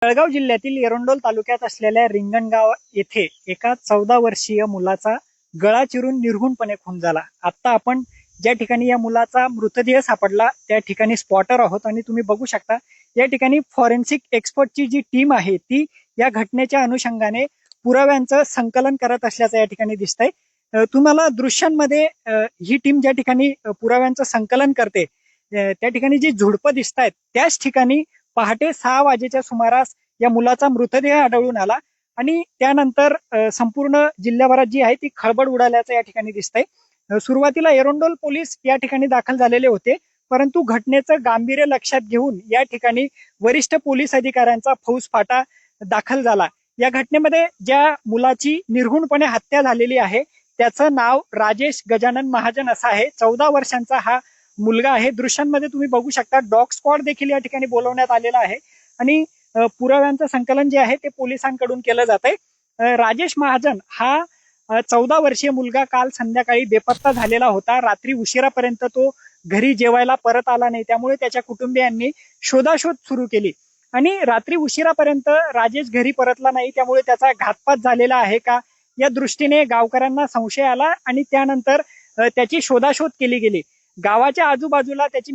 जळगाव जिल्ह्यातील एरंडोल तालुक्यात असलेल्या रिंगणगाव येथे एका 14 वर्षीय मुलाचा गळा चिरून निर्घृणपणे खून झाला। आता आपण ज्या ठिकाणी या मुलाचा मृतदेह सापडला त्या ठिकाणी स्पॉटर आहोत आणि तुम्ही बघू शकता या ठिकाणी फॉरेन्सिक एक्सपर्टची जी टीम आहे ती या घटनेच्या अनुषंगाने पुराव्यांचं संकलन करत असल्याचं या ठिकाणी दिसतंय। तुम्हाला दृश्यांमध्ये ही टीम ज्या ठिकाणी पुराव्यांचं संकलन करते त्या ठिकाणी जी झुडपं दिसत आहेत त्याच ठिकाणी पहाटे 6 वाजेच्या सुमारास या मुलाचा मृतदेह आढळून आला आणि त्यानंतर संपूर्ण जिल्ह्याभरात जी आहे ती खळबळ उडाल्याचं या ठिकाणी दिसतंय। सुरुवातीला एरंडोल पोलीस या ठिकाणी दाखल झालेले होते, परंतु घटनेचं गांभीर्य लक्षात घेऊन या ठिकाणी वरिष्ठ पोलीस अधिकाऱ्यांचा फौजफाटा दाखल झाला। या घटनेमध्ये ज्या मुलाची निर्घृणपणे हत्या झालेली आहे त्याचं नाव राजेश गजानन महाजन असं आहे। 14 वर्षांचा हा मुलगा आहे। दृश्यांमध्ये तुम्ही बघू शकता डॉग स्क्वॉड देखील या ठिकाणी बोलवण्यात आलेला आहे आणि पुराव्यांचं संकलन जे आहे ते पोलिसांकडून केलं जात आहे। राजेश महाजन हा 14 वर्षीय मुलगा काल संध्याकाळी बेपत्ता झालेला होता। रात्री उशिरापर्यंत तो घरी जेवायला परत आला नाही, त्यामुळे त्याच्या कुटुंबियांनी शोधाशोध सुरू केली आणि रात्री उशिरापर्यंत राजेश घरी परतला नाही, त्यामुळे त्याचा घातपात झालेला आहे का या दृष्टीने गावकऱ्यांना संशय आला आणि त्यानंतर त्याची शोधाशोध केली गेली। गावाच्या आजूबाजूला त्याची